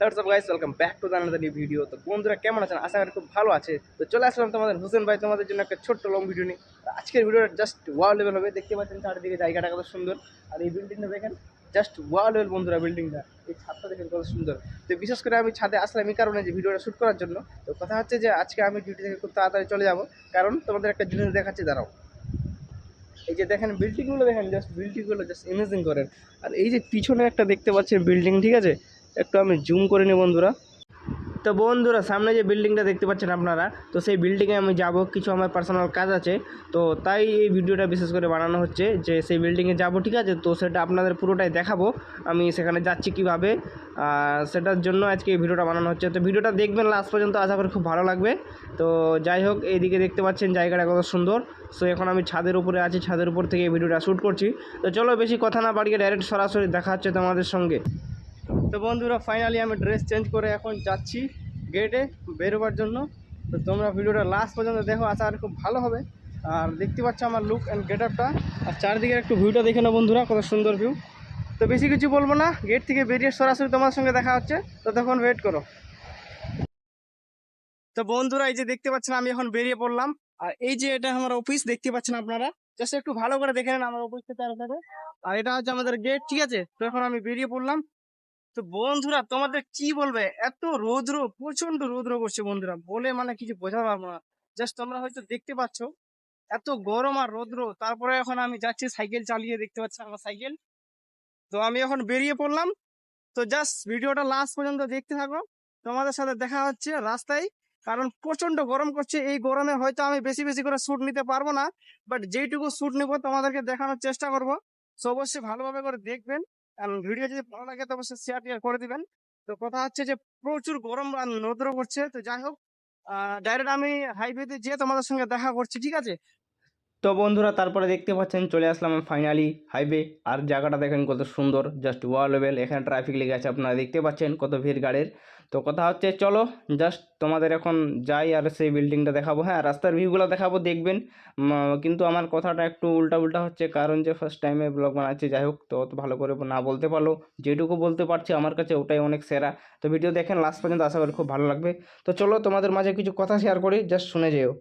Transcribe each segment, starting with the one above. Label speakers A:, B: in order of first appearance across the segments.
A: WhatsApp guys, welcome back to the another new video. তো বন্ধুরা কেমন আছেন? আশা করি খুব ভালো আছে। তো চলে আসলাম তোমাদের হোসেন ভাই তোমাদের জন্য একটা ছোট্ট লং ভিডিও নিয়ে। আজকের ভিডিওটা জাস্ট ওয়াও লেভেল হবে। দেখতে পাচ্ছেন চারিদিকে জায়গাটা কত সুন্দর, আর এই বিল্ডিংটা দেখেন জাস্ট ওয়াও লেভেল বন্ধুরা। বিল্ডিংটা, এই ছাদটা দেখেন কত সুন্দর। তো বিশেষ করে আমি ছাদে আসলাম এই কারণে যে ভিডিওটা শ্যুট করার জন্য। তো কথা হচ্ছে যে আজকে আমি ডিউটি থেকে খুব তাড়াতাড়ি চলে যাব, কারণ তোমাদের একটা জিনিস দেখাচ্ছি, দাঁড়াও। এই যে দেখেন বিল্ডিংগুলো, দেখেন জাস্ট বিল্ডিংগুলো জাস্ট ইমেজিং করেন। আর এই যে পিছনে একটা দেখতে পাচ্ছেন বিল্ডিং, ঠিক আছে, একটু আমি জুম করে নিই বন্ধুরা। তো বন্ধুরা সামনে যে বিল্ডিংটা দেখতে পাচ্ছেন আপনারা, তো সেই বিল্ডিংয়ে আমি যাব, কিছু আমার পার্সোনাল কাজ আছে। তো তাই এই ভিডিওটা বিশেষ করে বানানো হচ্ছে যে সেই বিল্ডিংয়ে যাব, ঠিক আছে। তো সেটা আপনাদের পুরোটাই দেখাবো, আমি সেখানে যাচ্ছি কীভাবে, সেটার জন্য আজকে এই ভিডিওটা বানানো হচ্ছে। তো ভিডিওটা দেখবেন লাস্ট পর্যন্ত, আশা করি খুব ভালো লাগবে। তো যাই হোক, এইদিকে দেখতে পাচ্ছেন জায়গাটা কত সুন্দর। সো এখন আমি ছাদের উপরে আছি, ছাদের উপর থেকে এই ভিডিওটা শ্যুট করছি। তো চলো বেশি কথা না বাড়িয়ে ডাইরেক্ট সরাসরি দেখা হচ্ছে তোমাদের সঙ্গে। তো বন্ধুরা ফাইনালি আমি ড্রেস চেঞ্জ করে এখন যাচ্ছি গেটে বেরোবার জন্য। তো তোমরা ভিডিওটা লাস্ট পর্যন্ত দেখো, আশা করি খুব ভালো হবে। আর দেখতে পাচ্ছ আমার লুক অ্যান্ড গেট আপটা, আর চারদিকে একটু ভিউটা দেখে নাও বন্ধুরা, কত সুন্দর ভিউ। তো বেশি কিছু বলবো না, গেট থেকে বেরিয়ে সরাসরি তোমার সঙ্গে দেখা হচ্ছে। তো তখন ওয়েট করো। তো বন্ধুরা এই যে দেখতে পাচ্ছেন আমি এখন বেরিয়ে পড়লাম, আর এই যে এটা আমার অফিস দেখতে পাচ্ছেন আপনারা, জাস্ট একটু ভালো করে দেখে নেন আমার অফিসটা চারপাশে। আর এটা হচ্ছে আমাদের গেট, ঠিক আছে। তো এখন আমি বেরিয়ে পড়লাম। তো বন্ধুরা তোমাদের কি বলবে, এত রৌদ্র, প্রচন্ড রৌদ্র করছে বন্ধুরা, বলে মানে কিছু বোঝা পারবো না। জাস্ট তোমরা হয়তো দেখতে পাচ্ছ এত গরম আর রৌদ্র। তারপরে এখন আমি যাচ্ছি সাইকেল চালিয়ে, দেখতে পাচ্ছি আমার সাইকেল। তো আমি এখন বেরিয়ে পড়লাম। তো জাস্ট ভিডিওটা লাস্ট পর্যন্ত দেখতে থাকো, তোমাদের সাথে দেখা হচ্ছে রাস্তায়। কারণ প্রচন্ড গরম করছে, এই গরমে হয়তো আমি বেশি বেশি করে শ্যুট নিতে পারবো না, বাট যেইটুকু শ্যুট নিবো তোমাদেরকে দেখানোর চেষ্টা করবো। তো অবশ্যই ভালোভাবে করে দেখবেন, আর ভিডিও যদি ভালো লাগে তো অবশ্যই শেয়ার টিয়ার করে দিবেন। তো কথা হচ্ছে যে প্রচুর গরম আর রৌদ্র করছে। তো যাই হোক, ডাইরেক্ট আমি হাইওয়েতে যেয়ে তোমাদের সঙ্গে দেখা করছি, ঠিক আছে। তো বন্ধুরা তারপরে দেখতে পাচ্ছেন চলে আসলাম ফাইনালি হাইওয়ে। আর জায়গাটা দেখেন কত সুন্দর, জাস্ট ওয়াও লেভেল। এখানে ট্রাফিক লেগে আছে, আপনারা দেখতে পাচ্ছেন কত ভিড় গাড়ির। তো কথা হচ্ছে চলো জাস্ট তোমাদের এখন যাই আর সেই বিল্ডিংটা দেখাবো। হ্যাঁ, রাস্তার ভিউগুলো দেখাবো, দেখবেন। কিন্তু আমার কথাটা একটু উল্টা উল্টা হচ্ছে, কারণ যে ফার্স্ট টাইমে ব্লগ বানাচ্ছি। যাই হোক, তো অত ভালো করে না বলতে পারলো, যেটুকু বলতে পারছি আমার কাছে ওটাই অনেক সেরা। তো ভিডিও দেখেন লাস্ট পর্যন্ত, আশা করি খুব ভালো লাগবে। তো চলো তোমাদের মাঝে কিছু কথা শেয়ার করি, জাস্ট শুনে যেও।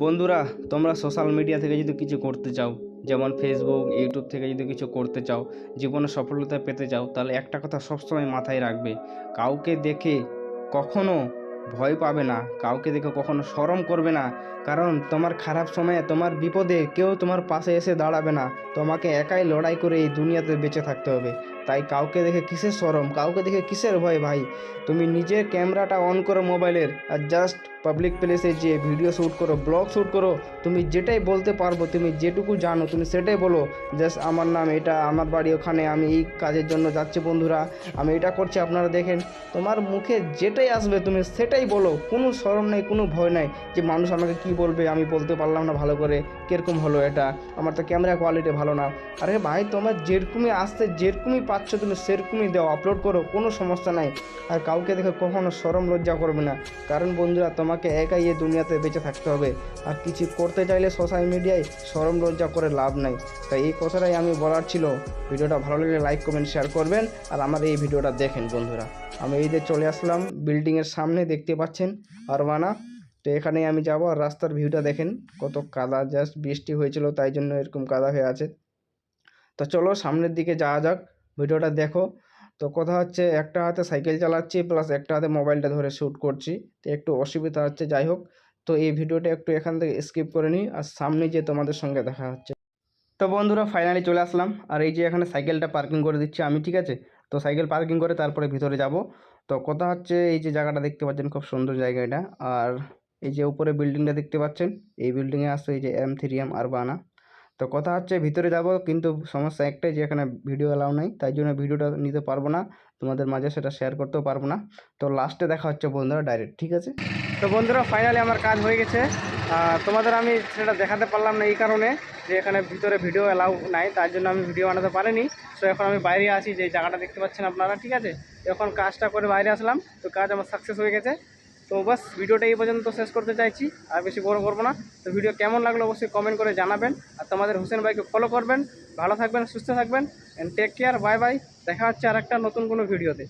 A: বন্ধুরা তোমরা সোশ্যাল মিডিয়া থেকে যদি কিছু করতে চাও, যেমন ফেসবুক ইউটিউব থেকে যদি কিছু করতে চাও, জীবনে সফলতা পেতে চাও, তাহলে একটা কথা সবসময় মাথায় রাখবে, কাউকে দেখে কখনো ভয় পাবে না, কাউকে দেখে কখনো শরম করবে না। কারণ তোমার খারাপ সময়ে, তোমার বিপদে কেউ তোমার পাশে এসে দাঁড়াবে না। তোমাকে একাই লড়াই করে এই দুনিয়াতে বেঁচে থাকতে হবে। তাই কাউকে দেখে কিসের শরম, কাউকে দেখে কিসের ভয় ভাই। তুমি নিজের ক্যামেরাটা অন করো মোবাইলের, আর জাস্ট পাবলিক প্লেসে যে ভিডিও শ্যুট করো, ব্লগ শ্যুট করো। তুমি যেটাই বলতে পারবো, তুমি যেটুকু জানো তুমি সেটাই বলো। জাস্ট আমার নাম এটা, আমার বাড়ি ওখানে, আমি এই কাজের জন্য যাচ্ছি বন্ধুরা, আমি এটা করছি, আপনারা দেখেন। তোমার মুখে যেটাই আসবে তুমি সেটাই বলো, কোনো শরম নেই, কোনো ভয় নাই যে মানুষ আমাকে কি বলবে, আমি বলতে পারলাম না ভালো করে, কীরকম হলো এটা, আমার তো ক্যামেরা কোয়ালিটি ভালো না। আরে ভাই, তোমার যেরকমই আসতে, যেরকমই পাচ্ছ তুমি সেরকমই দাও, আপলোড করো, কোনো সমস্যা নাই। আর কাউকে দেখে কখনো শরম লজ্জা করবে না। কারণ বন্ধুরা তোমাকে একাই এই দুনিয়াতে বেঁচে থাকতে হবে। আর কিছু করতে চাইলে সোশ্যাল মিডিয়ায় শরম লজ্জা করে লাভ নাই। তাই এই কথাটাই আমি বলার ছিল। ভিডিওটা ভালো লাগলে লাইক কমেন্ট শেয়ার করবেন, আর আমার এই ভিডিওটা দেখেন বন্ধুরা। আমি এই যে চলে আসলাম বিল্ডিংয়ের সামনে, দেখতে পাচ্ছেন আরবানা। তো এখানেই আমি যাব। আর রাস্তার ভিউটা দেখেন কত কাদা, জাস্ট বৃষ্টি হয়েছিল তাই জন্য এরকম কাদা হয়ে আছে। তো চলো সামনের দিকে যাওয়া যাক, ভিডিওটা দেখো। তো কথা হচ্ছে একটা হাতে সাইকেল চালাচ্ছি, প্লাস একটা হাতে মোবাইলটা ধরে শ্যুট করছি, তো একটু অসুবিধা হচ্ছে। যাই হোক, তো এই ভিডিওটা একটু এখান থেকে স্কিপ করে নিই, আর সামনে যে তোমাদের সঙ্গে দেখা হচ্ছে। তো বন্ধুরা ফাইনালি চলে আসলাম, আর এই যে এখানে সাইকেলটা পার্কিং করে দিচ্ছি আমি, ঠিক আছে। তো সাইকেল পার্কিং করে তারপরে ভিতরে যাব। তো কথা হচ্ছে এই যে জায়গাটা দেখতে পাচ্ছেন, খুব সুন্দর জায়গা এটা। আর এই যে উপরে বিল্ডিংটা দেখতে পাচ্ছেন, এই বিল্ডিংয়ে আসছে এই যে M3M আরবানা। তো কথা হচ্ছে ভিতরে যাব, কিন্তু সমস্যা একটাই যে এখানে ভিডিও অ্যালাউ নাই, তাই জন্য ভিডিওটা নিতে পারবো না তোমাদের মাঝে, সেটা শেয়ার করতেও পারবো না। তো লাস্টে দেখা হচ্ছে বন্ধুরা ডাইরেক্ট, ঠিক আছে। তো বন্ধুরা ফাইনালি আমার কাজ হয়ে গেছে। তোমাদের আমি সেটা দেখাতে পারলাম না এই কারণে যে এখানে ভিতরে ভিডিও অ্যালাউ নাই, তার জন্য আমি ভিডিও বানাতে পারিনি। তো এখন আমি বাইরে আছি, যে জায়গাটা দেখতে পাচ্ছেন আপনারা, ঠিক আছে। এখন কাজটা করে বাইরে আসলাম, তো কাজ আমার সাকসেস হয়ে গেছে। তো বাস ভিডিওটা এই পর্যন্ত শেষ করতে চাইছি, আর বেশি বড় করবো না। তো ভিডিও কেমন লাগলো অবশ্যই কমেন্ট করে জানাবেন, আর তোমাদের হোসেন ভাইকে ফলো করবেন। ভালো থাকবেন, সুস্থ থাকবেন, and take care, bye bye. দেখা হচ্ছে আর একটা নতুন কোনো ভিডিওতে।